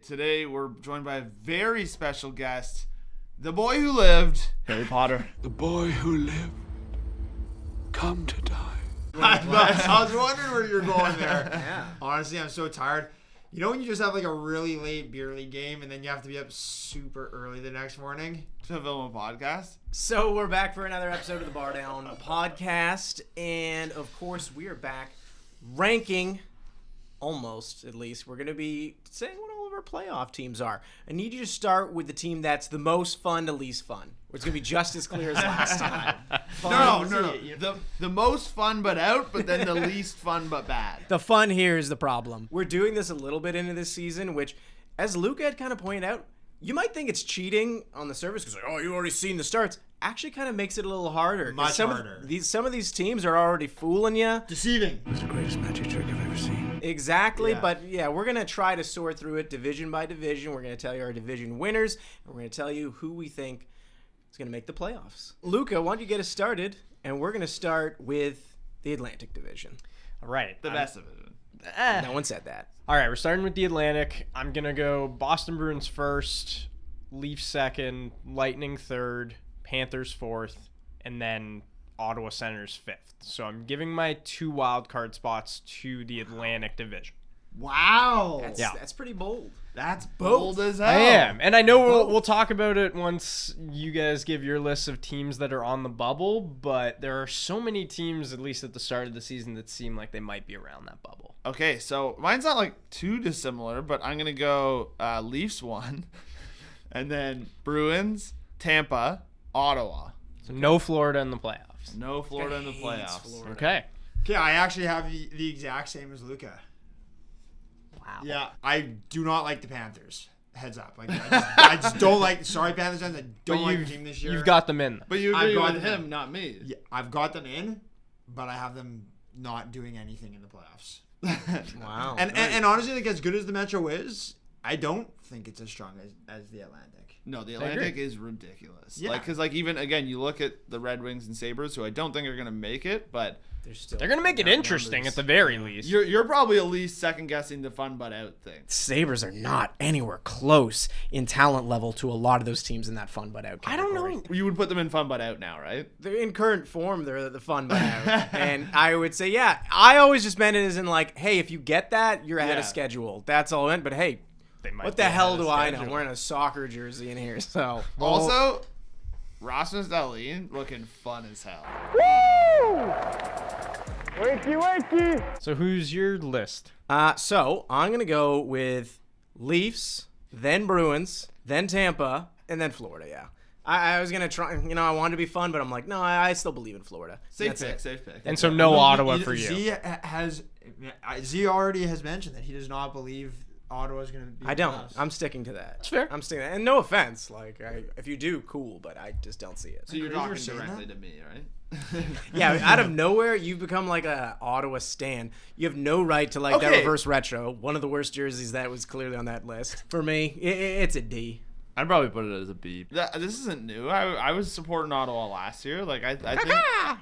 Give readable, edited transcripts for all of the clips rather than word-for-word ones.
Today we're joined by a very special guest, the boy who lived, Harry Potter. The boy who lived, come to die. I was wondering where you're going there. Yeah. Honestly, I'm so tired. You know when you just have like a really late beer league game and then you have to be up super early the next morning? to film a podcast. So we're back for another episode of the BarDown podcast, and of course we are back ranking, almost at least. We're going to be saying what all of our playoff teams are. I need you to start with the team that's the most fun to least fun. It's going to be just as clear as last time. No. The most fun but out, but then the least fun but bad. The fun here is the problem. We're doing this a little bit into this season, which, as Luca had kind of pointed out, you might think it's cheating on the surface because, like, oh, you've already seen the starts. Actually kind of makes it a little harder. Much harder. Some of these teams are already fooling you. Deceiving. It's the greatest magic trick I've ever seen. Exactly, Yeah. but yeah, we're going to try to sort through it division by division. We're going to tell you our division winners, and we're going to tell you who we think is going to make the playoffs. Luca, why don't you get us started? And we're going to start with the Atlantic Division. All right. The best of it. No one said that. All right, we're starting with the Atlantic. I'm going to go Boston Bruins first, Leafs second, Lightning third, Panthers fourth, and then Ottawa Senators fifth. So I'm giving my 2 wild card spots to the Atlantic Division. Wow. That's pretty bold. That's bold as hell. I am. And I know we'll talk about it once you guys give your list of teams that are on the bubble, but there are so many teams, at least at the start of the season, that seem like they might be around that bubble. Okay, so mine's not like too dissimilar, but I'm gonna go Leafs 1, and then Bruins, Tampa, Ottawa. So no Florida in the playoffs. No Florida in the Hates playoffs. Florida. Okay. Okay, I actually have the exact same as Luca. Wow. Yeah, I do not like the Panthers. Heads up. Like, I just don't like. Sorry, Panthers fans. I don't like your team this year. You've got them in. But you I've agree got with them. him, not me. Yeah, I've got them in, but I have them not doing anything in the playoffs. Wow. And honestly, like as good as the Metro is, I don't think it's as strong as the Atlantic. No, the agree. Atlantic is ridiculous. Yeah. Like, because even again, you look at the Red Wings and Sabres, who I don't think are gonna make it, but They're going to make it interesting at the very least. you're probably at least second guessing the fun but out thing. Sabres are not anywhere close in talent level to a lot of those teams in that fun but out I don't category. know. You would put them in fun but out now, right? They're in current form, they're the fun but out. And I would say, yeah, I always just meant it as in like, hey, if you get that, you're ahead of Yeah. schedule. That's all I meant. But hey, They might what be the ahead hell of do I know? schedule. I'm wearing a soccer jersey in here, so. Also, Rasmus Dahlin looking fun as hell. So who's your list? So I'm gonna go with Leafs, then Bruins, then Tampa, and then Florida. Yeah, I was gonna try. I wanted to be fun, but I'm like, no, I still believe in Florida. Safe That's pick, it. safe pick. And so no Ottawa for you. Z already has mentioned that he does not believe Ottawa's going to be. I don't. the best. I'm sticking to that. That's fair. I'm sticking. And no offense, like if you do, cool, but I just don't see it. So you're Crazy talking we're saying directly that? to me, right? Yeah, out of nowhere, you've become like a Ottawa stan. You have no right to like that Okay. reverse retro. One of the worst jerseys that was clearly on that list. For me, it's a D. I'd probably put it as a B. This isn't new. I was supporting Ottawa last year. Like I think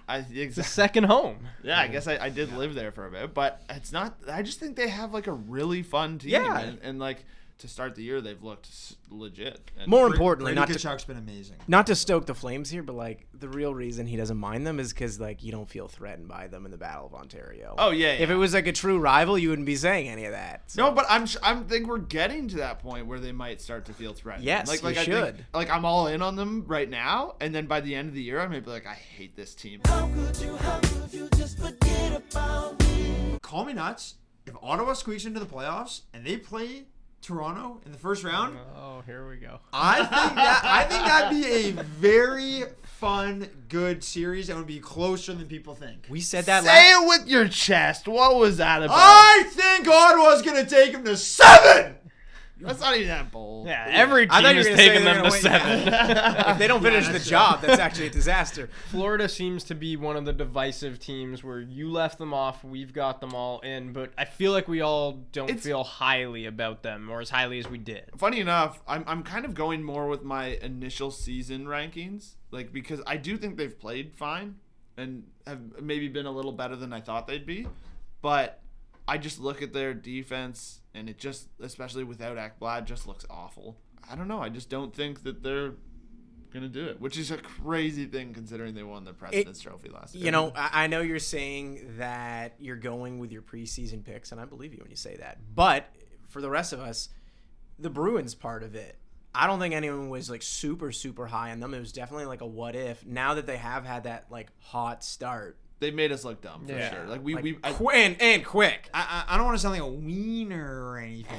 It's the exactly. second home. Yeah, I guess I did live there for a bit, but it's not. I just think they have like a really fun team, Yeah. and like to start the year they've looked legit. And More importantly, Brady not to Tkachuk's been amazing. not to stoke the flames here, but like the real reason he doesn't mind them is because like you don't feel threatened by them in the Battle of Ontario. Oh yeah. If it was like a true rival, you wouldn't be saying any of that. So. No, but I think we're getting to that point where they might start to feel threatened. Yes, like you I think, should. like I'm all in on them right now, and then by the end of the year, I may be like, I hate this team. Call me nuts. If Ottawa squeaks into the playoffs and they play Toronto in the first round, Oh, here we go. I think that'd be a very fun, good series and would be closer than people think. We said that Say last. it with your chest. What was that about? I think Ottawa's gonna take him to 7. That's not even that bold. Yeah, every I thought team you is were gonna say taking they're them to gonna win. 7. If they don't finish the job, that's actually a disaster. Florida seems to be one of the divisive teams where you left them off, we've got them all in, but I feel like we all don't feel highly about them, or as highly as we did. Funny enough, I'm kind of going more with my initial season rankings, like because I do think they've played fine and have maybe been a little better than I thought they'd be, but I just look at their defense, and it just, especially without Ekblad, just looks awful. I don't know. I just don't think that they're gonna do it, which is a crazy thing considering they won the President's Trophy last year. You know, I know you're saying that you're going with your preseason picks, and I believe you when you say that. But for the rest of us, the Bruins part of it, I don't think anyone was like super, super high on them. It was definitely like a what if. Now that they have had that like hot start, they made us look dumb for sure. Like and quick. I don't want to sound like a wiener or anything,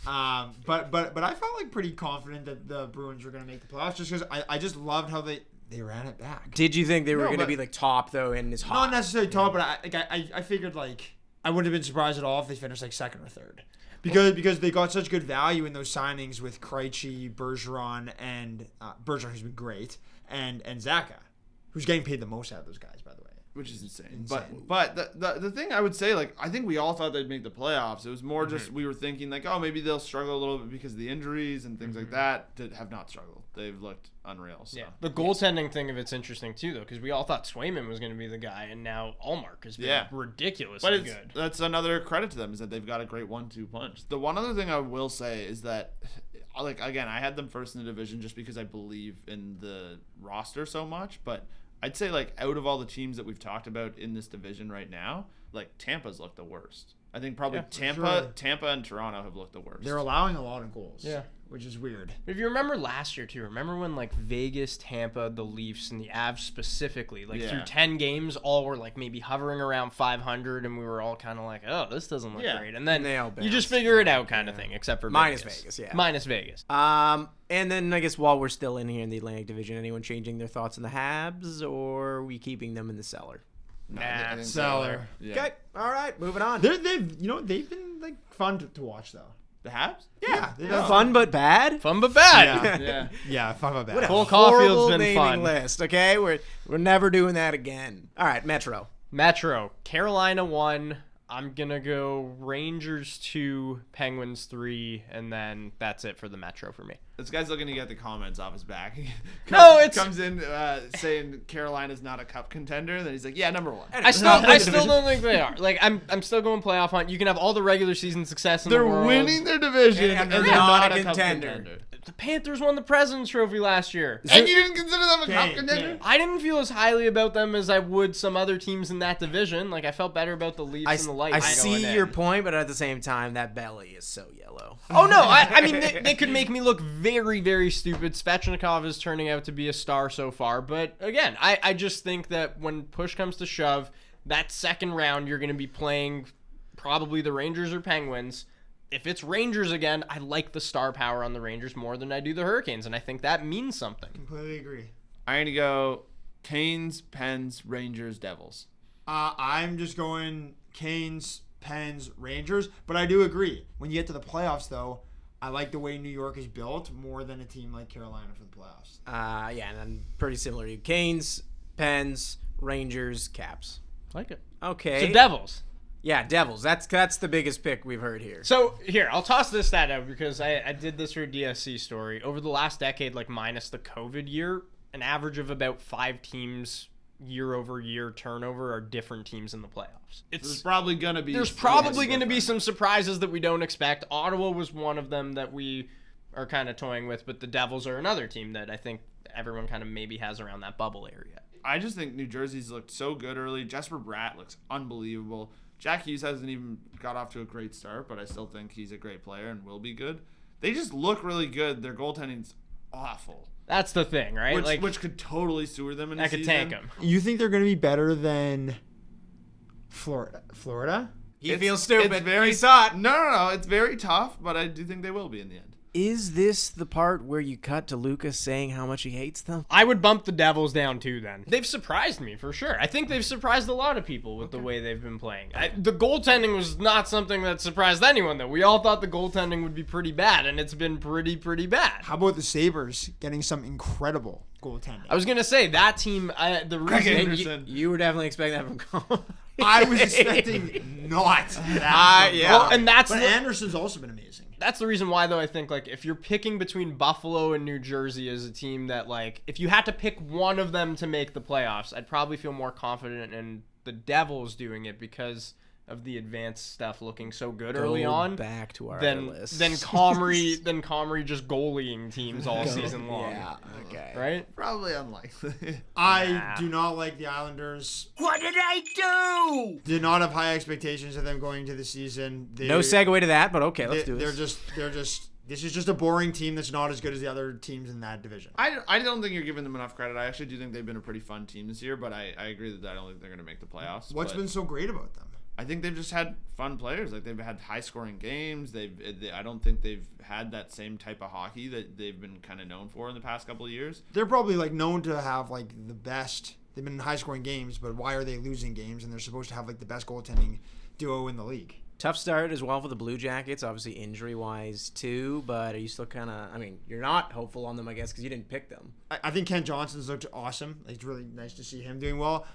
but I felt like pretty confident that the Bruins were going to make the playoffs just because I just loved how they ran it back. Did you think they were going to be like top though and is hot? Not necessarily top, but I figured like I wouldn't have been surprised at all if they finished like second or third. Because they got such good value in those signings with Krejci, Bergeron, and Bergeron, who's been great, and Zaka, who's getting paid the most out of those guys, by the way. Which is insane. But the thing I would say, like, I think we all thought they'd make the playoffs. It was more just we were thinking, like, oh, maybe they'll struggle a little bit because of the injuries and things like that. That have not struggled. They've looked unreal. So. Yeah. The goaltending thing of it's interesting, too, though, because we all thought Swayman was going to be the guy, and now Allmark has been ridiculously good. That's another credit to them, is that they've got a great 1-2 punch. The one other thing I will say is that, like, again, I had them first in the division just because I believe in the roster so much, but I'd say, like, out of all the teams that we've talked about in this division right now, like, Tampa's looked the worst. I think probably Tampa and Toronto have looked the worst. They're allowing a lot of goals. Yeah. Which is weird. If you remember last year, too, remember when, like, Vegas, Tampa, the Leafs, and the Avs specifically, like, through 10 games, all were, like, maybe hovering around 500, and we were all kind of like, oh, this doesn't look great. And then you just figure it out kind of thing, except for Minus Vegas, Minus Vegas. And then I guess while we're still in here in the Atlantic Division, anyone changing their thoughts on the Habs, or are we keeping them in the cellar? Nah, cellar. Yeah. Okay, all right, moving on. They've been like fun to watch though. The Habs? Yeah. Fun but bad? Fun but bad. Yeah, fun but bad. What a Cole horrible Caulfield's been naming fun. list, okay? We're never doing that again. All right, Metro. Carolina 1. I'm going to go Rangers 2, Penguins 3, and then that's it for the Metro for me. This guy's looking to get the comments off his back. Comes in saying Carolina's not a cup contender. Then he's like, yeah, number 1. I still don't think they are. Like, I'm still going playoff hunt. You can have all the regular season success in the world. They're winning their division, and they're not a contender. The Panthers won the President's Trophy last year. And you didn't consider them a cup contender? I didn't feel as highly about them as I would some other teams in that division. Like, I felt better about the Leafs and the Lightning. I see your point, but at the same time, that belly is so yellow. Oh, no. I mean, they could make me look very, very stupid. Svechnikov is turning out to be a star so far. But, again, I just think that when push comes to shove, that second round, you're going to be playing probably the Rangers or Penguins. If it's Rangers again, I like the star power on the Rangers more than I do the Hurricanes, and I think that means something. Completely agree. I'm going to go Canes, Pens, Rangers, Devils. I'm just going Canes, Pens, Rangers, but I do agree. When you get to the playoffs, though, I like the way New York is built more than a team like Carolina for the playoffs. Yeah, and I'm pretty similar to you. Canes, Pens, Rangers, Caps. Like it. Okay. So Devils. Yeah, Devils. That's the biggest pick we've heard here. So, here, I'll toss this stat out because I did this for a DSC story. Over the last decade, like minus the COVID year, an average of about 5 teams year-over-year turnover are different teams in the playoffs. There's probably going to be some surprises that we don't expect. Ottawa was one of them that we are kind of toying with, but the Devils are another team that I think everyone kind of maybe has around that bubble area. I just think New Jersey's looked so good early. Jesper Bratt looks unbelievable. Jack Hughes hasn't even got off to a great start, but I still think he's a great player and will be good. They just look really good. Their goaltending's awful. That's the thing, right? Which could totally sewer them in the season. That could tank them. You think they're going to be better than Florida? He feels stupid. It's very, he saw it. No. It's very tough, but I do think they will be in the end. Is this the part where you cut to Lucas saying how much he hates them? I would bump the Devils down too then. They've surprised me for sure. I think they've surprised a lot of people with the way they've been playing. The goaltending was not something that surprised anyone though. We all thought the goaltending would be pretty bad, and it's been pretty bad. How about the Sabres getting some incredible goaltending? I was going to say, that team, the reason... You were definitely expecting that from Colin. I was expecting not that. Yeah. Well, and but Anderson's also been amazing. That's the reason why, though, I think, like, if you're picking between Buffalo and New Jersey as a team that, like, if you had to pick one of them to make the playoffs, I'd probably feel more confident in the Devils doing it because of the advanced stuff looking so good Go early on, back to our then list. Comrie just goalying teams all season long. Yeah. Okay. Right? Probably unlikely. I do not like the Islanders. What did I do? Did not have high expectations of them going into the season. No segue to that, but okay, let's do They're this. just. This is just a boring team that's not as good as the other teams in that division. I don't think you're giving them enough credit. I actually do think they've been a pretty fun team this year, but I agree that I don't think they're going to make the playoffs. What's but been so great about them? I think they've just had fun players. Like they've had high-scoring games. I don't think they've had that same type of hockey that they've been kind of known for in the past couple of years. They're probably like known to have like the best. They've been in high-scoring games, but why are they losing games? And they're supposed to have like the best goaltending duo in the league. Tough start as well for the Blue Jackets, obviously injury-wise too, but are you still kind of, I mean, you're not hopeful on them, I guess, because you didn't pick them. I think Ken Johnson's looked awesome. Like, it's really nice to see him doing well.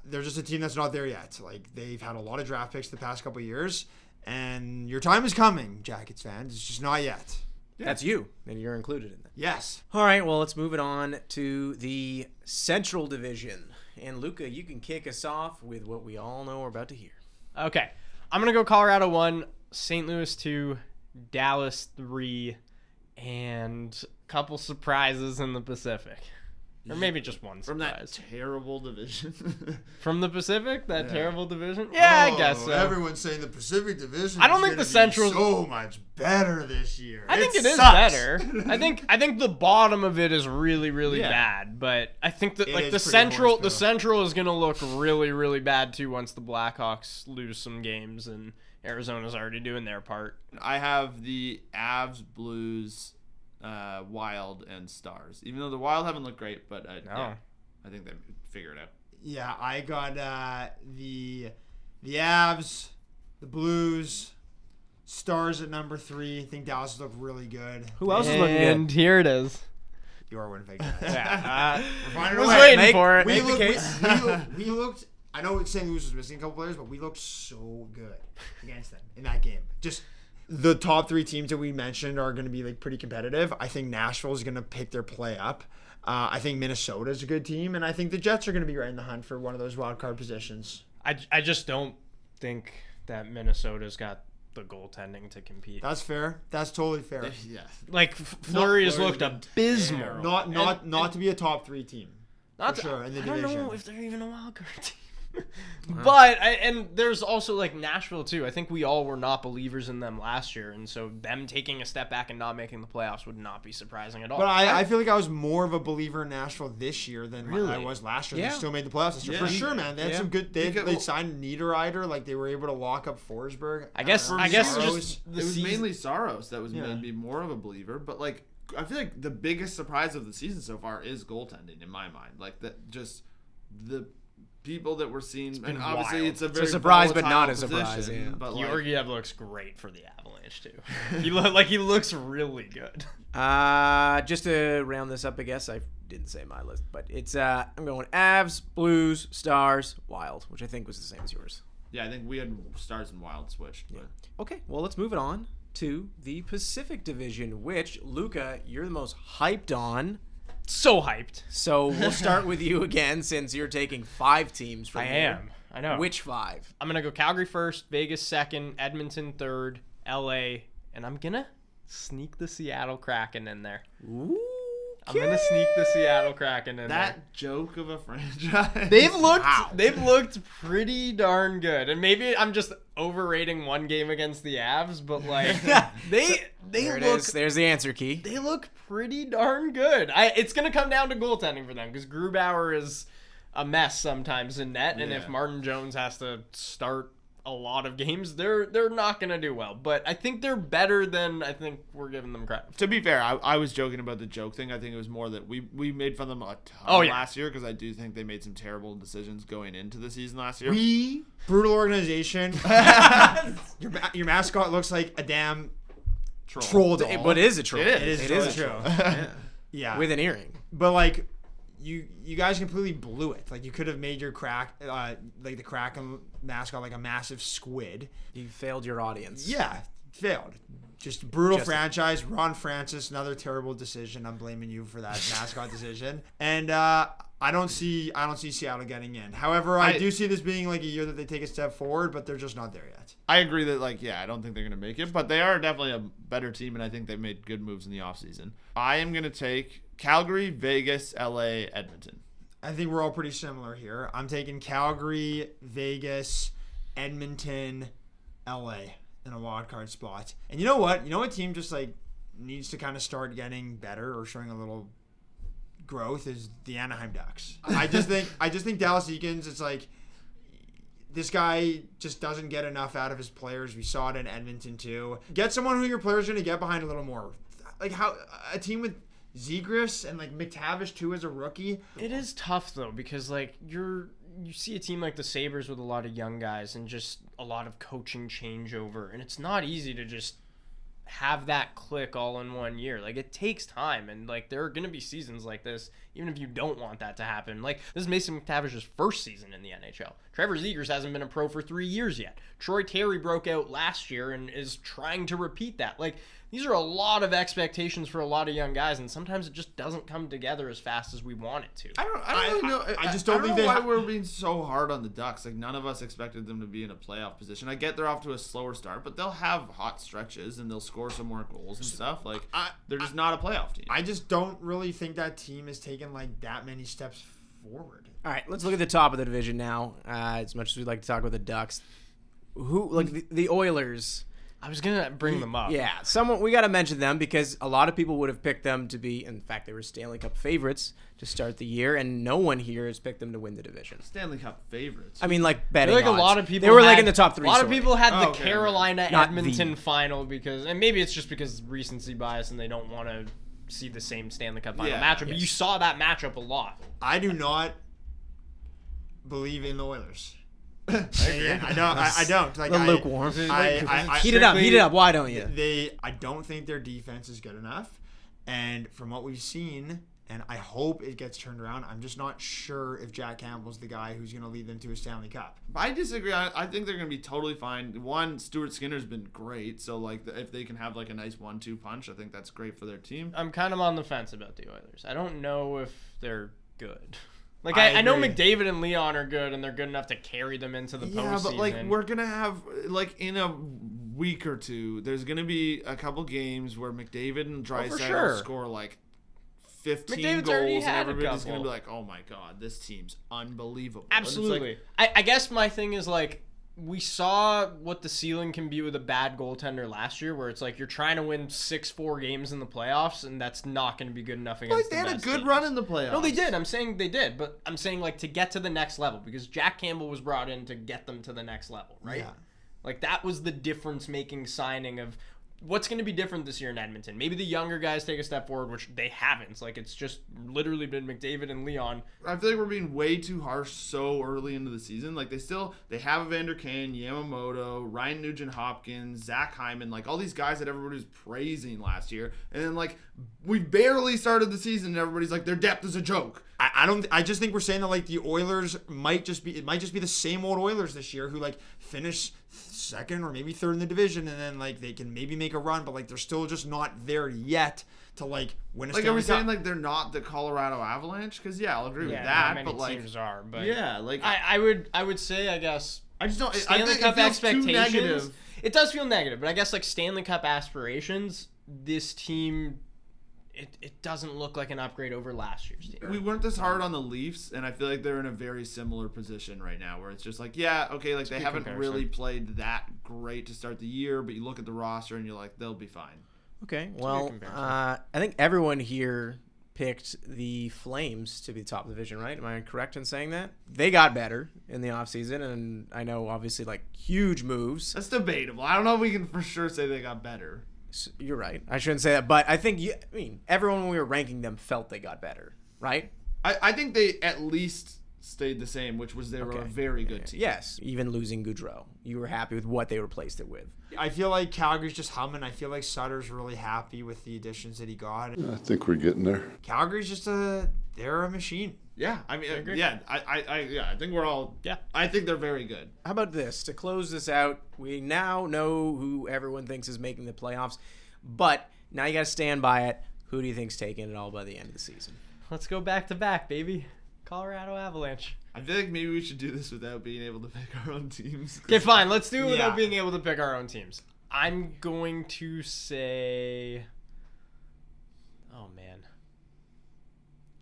They're just a team that's not there yet. Like, they've had a lot of draft picks the past couple of years, and your time is coming, Jackets fans. It's just not yet. Yeah. That's you, and you're included in that. Yes. All right, well, let's move it on to the Central Division. And Luca, you can kick us off with what we all know we're about to hear. Okay. I'm going to go Colorado 1, St. Louis 2, Dallas 3, and a couple surprises in the Pacific. Or maybe just one From surprise. that terrible division. From the Pacific? That terrible division? Yeah, I guess so. Everyone's saying the Pacific Division I don't think the Central so much better this year. I think it is sucks. better. I think the bottom of it is really, really Yeah. bad. But I think that It like is the pretty Central horse, the though. Central is gonna look really, really bad too once the Blackhawks lose some games and Arizona's already doing their part. I have the Avs, Blues, Wild, and Stars. Even though the Wild haven't looked great, but yeah, I think they figure it out. Yeah, I got the Avs, the Blues, Stars at number 3. I think Dallas looked really good. Who else is looking good? And here it is. You are Winnipeg. guys. Yeah, We're finding I a was way. waiting for it. We Make the looked, case. we looked. I know St. Louis was missing a couple players, but we looked so good against them in that game. Just the top 3 teams that we mentioned are going to be like pretty competitive. I think Nashville is going to pick their play up. I think Minnesota is a good team, and I think the Jets are going to be right in the hunt for one of those wild card positions. I just don't think that Minnesota's got the goaltending to compete. That's fair. That's totally fair. Yeah. Like Fleury has looked Fleury's been abysmal. terrible. Not to be a top 3 team. Not For sure, in the I don't know division. if they're even a wild card team. But and there's also like Nashville too. I think we all were not believers in them last year, and so them taking a step back and not making the playoffs would not be surprising at all. But I feel like I was more of a believer in Nashville this year than Really? I was last year. Yeah. They still made the playoffs this year. Yeah. For sure, man. They had Yeah. some good. They Because- signed Niederreiter. Like they were able to lock up Forsberg. I guess don't know. just Saros. the It was season- mainly Saros that was Yeah. made me more of a believer, but like I feel like the biggest surprise of the season so far is goaltending in my mind. Like that, just the people that we're seeing, and obviously wild. it's a It's a very surprise, but volatile not a surprise, position, yeah. But like, Georgiev looks great for the Avalanche too. he looks really good. Just to round this up, I guess I didn't say my list, but it's I'm going Avs, Blues, Stars, Wild, which I think was the same as yours. yeah, I think we had Stars and Wild switched. But Okay, well let's move it on to the Pacific Division, which Luca, you're the most hyped on. So hyped. So we'll start with you again, since you're taking 5 teams from I here. am. I know. Which 5? I'm gonna go Calgary first, Vegas second, Edmonton third, LA, and I'm gonna sneak the Seattle Kraken in there. Ooh. I'm gonna sneak the Seattle Kraken in there. that joke of a franchise. They've looked pretty darn good, and maybe I'm just overrating one game against the Avs, but like they There it look is. There's the answer key. they look pretty darn good. It's gonna come down to goaltending for them because Grubauer is a mess sometimes in net, and if Yeah. Martin Jones has to start a lot of games, they're not gonna do well. But I think they're better than I think we're giving them credit for. To be fair, I was joking about the joke thing. I think it was more that we made fun of them a ton Oh, yeah. last year because I do think they made some terrible decisions going into the season last year. We brutal organization. your mascot looks like a damn troll doll. But it is a troll. It It is It is a troll. troll. Yeah. With an earring. But like you guys completely blew it. Like you could have made your like the Kraken mascot like a massive squid. You failed your audience. Yeah, failed. Just brutal Just- franchise. Ron Francis, another terrible decision. I'm blaming you for that mascot decision. And I don't see Seattle getting in. However, I do see this being like a year that they take a step forward, but they're just not there yet. I agree that, I don't think they're going to make it, but they are definitely a better team, and I think they've made good moves in the offseason. I am going to take Calgary, Vegas, LA, Edmonton. I think we're all pretty similar here. I'm taking Calgary, Vegas, Edmonton, LA in a wild card spot. And you know what? You know what team just needs to kind of start getting better or showing a little growth is the Anaheim Ducks. I just think Dallas Eakins, it's this guy just doesn't get enough out of his players. We saw it in Edmonton too. Get someone who your players are going to get behind a little more. How a team with Zegras and McTavish too as a rookie. It is tough though because you see a team like the Sabres with a lot of young guys and just a lot of coaching changeover, and it's not easy to just have that click all in 1 year. It takes time, and there are going to be seasons like this even if you don't want that to happen. This is Mason McTavish's first season in the NHL. Trevor Zegras hasn't been a pro for 3 years yet. Troy Terry broke out last year and is trying to repeat that. These are a lot of expectations for a lot of young guys, and sometimes it just doesn't come together as fast as we want it to. I don't really know. I just don't think why we're being so hard on the Ducks. None of us expected them to be in a playoff position. I get they're off to a slower start, but they'll have hot stretches and they'll score some more goals and stuff. They're just not a playoff team. I just don't really think that team has taken that many steps forward. All right, let's look at the top of the division now. As much as we'd like to talk about the Ducks, the Oilers. I was gonna bring them up. Yeah, we got to mention them because a lot of people would have picked them to be. In fact, they were Stanley Cup favorites to start the year, and no one here has picked them to win the division. Stanley Cup favorites. I mean, betting odds. A lot of people. They were in the top 3. A lot of people had the Carolina Not Edmonton final and maybe it's just because recency bias and they don't want to see the same Stanley Cup final matchup. But you saw that matchup a lot. I do not believe in the Oilers. I don't. The lukewarm. Heat it up. Why don't you? I don't think their defense is good enough, and from what we've seen, and I hope it gets turned around. I'm just not sure if Jack Campbell's the guy who's going to lead them to a Stanley Cup. I disagree. I think they're going to be totally fine. One, Stuart Skinner's been great, so if they can have a nice 1-2 punch, I think that's great for their team. I'm kind of on the fence about the Oilers. I don't know if they're good. I know McDavid and Leon are good, and they're good enough to carry them into the postseason. Yeah, but we're gonna have in a week or two, there's gonna be a couple games where McDavid and Draisaitl score 15 McDavid's goals, already and had everybody's gonna be oh my god, this team's unbelievable. Absolutely. I guess my thing is we saw what the ceiling can be with a bad goaltender last year, where it's you're trying to win 6-4 games in the playoffs, and that's not going to be good enough against they had a good teams. run in the playoffs. No, they did. I'm saying they did, but I'm saying to get to the next level, because Jack Campbell was brought in to get them to the next level, right? Yeah. That was the difference-making signing of what's going to be different this year in Edmonton. Maybe the younger guys take a step forward, which they haven't. It's just literally been McDavid and Leon. I feel we're being way too harsh so early into the season. They have Evander Kane, Yamamoto, Ryan Nugent-Hopkins, Zach Hyman, all these guys that everybody was praising last year. And then we barely started the season and everybody's their depth is a joke. I just think we're saying that the Oilers might just be the same old Oilers this year who finish second or maybe third in the division, and then they can maybe make a run, but they're still just not there yet to win a Stanley Cup. Are we saying they're not the Colorado Avalanche? Because I'll agree with that. Not many teams are, but yeah, I would say I guess I just don't. Stanley I think Cup it feels expectations. too negative. It does feel negative, but I guess Stanley Cup aspirations. This team. It doesn't look like an upgrade over last year's team. We weren't this hard on the Leafs, and I feel they're in a very similar position right now, where it's just they haven't really played that great to start the year, but you look at the roster and you're they'll be fine. Okay, well, I think everyone here picked the Flames to be the top of the division, right? Am I correct in saying that? They got better in the offseason, and I know obviously huge moves. That's debatable. I don't know if we can for sure say they got better. You're right. I shouldn't say that, but I think everyone when we were ranking them felt they got better, right? I think they at least stayed the same, which was they were a very good team. Yes, even losing Goudreau, you were happy with what they replaced it with. I feel Calgary's just humming. I feel Sutter's really happy with the additions that he got. I think we're getting there. Calgary's just they're a machine. Yeah, I mean, I think we're all. Yeah, I think they're very good. How about this? To close this out, we now know who everyone thinks is making the playoffs, but now you got to stand by it. Who do you think's taking it all by the end of the season? Let's go back to back, baby. Colorado Avalanche. I feel like maybe we should do this without being able to pick our own teams. Okay, fine. Let's do it without Yeah. being able to pick our own teams. I'm going to say... Oh, man.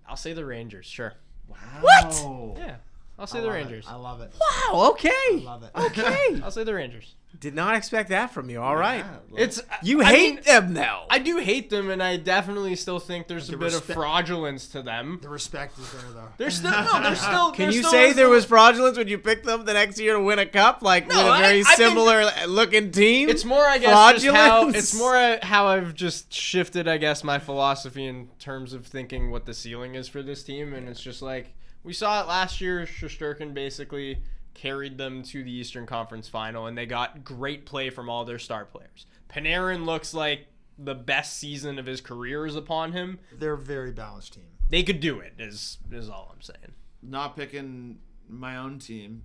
I'll say the Rangers, sure. Wow. What? Yeah, I'll say the Rangers. I love it. Wow. Okay. I love it. Okay. I'll say the Rangers. Did not expect that from you. All right. It's You I hate mean, them though. I do hate them, and I definitely still think there's a The bit of respect- fraudulence to them. The respect is there, though. There's still no. There's still. Can there's you still say is there a- was fraudulence when you picked them the next year to win a cup, like No, with a very I think- similar looking team? It's more, I guess, just how Fraudulence? it's more how I've just shifted, I guess, my philosophy in terms of thinking what the ceiling is for this team, and it's just like we saw it last year. Shesterkin basically carried them to the Eastern Conference Final, and they got great play from all their star players. Panarin looks like the best season of his career is upon him. They're a very balanced team. They could do it. Is all I'm saying. Not picking my own team,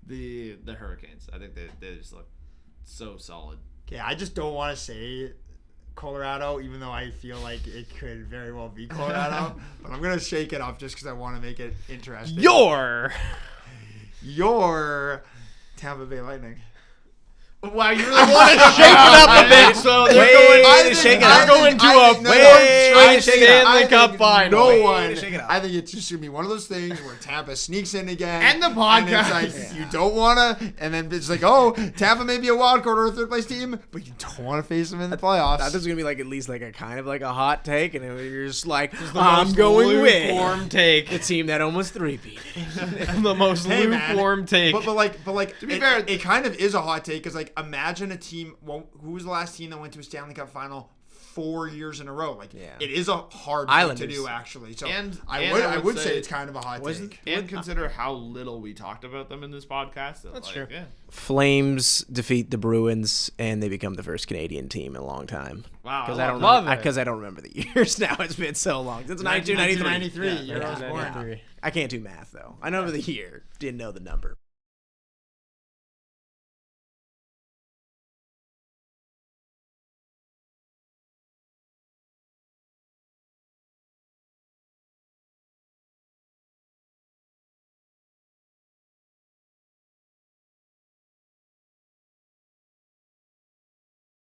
the Hurricanes. I think they just look so solid. Okay, I just don't want to say Colorado, even though I feel like it could very well be Colorado. But I'm going to shake it up just because I want to make it interesting. Your Tampa Bay Lightning. Wow, you really want to Shake it up a bit. So they're Wait, shake it up. they're going to I a think- no, fourth straight shake it up. Stanley Cup final. No Wait, one. shake it up. I think it's just gonna be one of those things where Tampa sneaks in again, And the And podcast. it's like you don't want to, and then it's like, oh, Tampa may be a wild card or a third place team, but you don't want to face them in the playoffs. I thought this was gonna be like at least like a kind of like a hot take, and you're just like, The I'm most going lukewarm with take. the team that almost three-peated. The most Hey, man. lukewarm take. But like To be it, fair- it kind of is a hot take because like imagine a team. Well, who was the last team that went to a Stanley Cup final 4 years in a row? Like Yeah. it is a hard thing to Islanders. do actually. So And- I and would I I would would say say- it's kind of a hot Wasn't- take. And consider how little we talked about them in this podcast. That's true. Yeah. Flames defeat the Bruins, and they become the first Canadian team in a long time. Wow. Because I I don't love remember, it. because I don't remember the years now. It's been so long since 92, 93. 1993. Yeah, You're born. 1993. I can't do math though. I know the year, didn't know the number.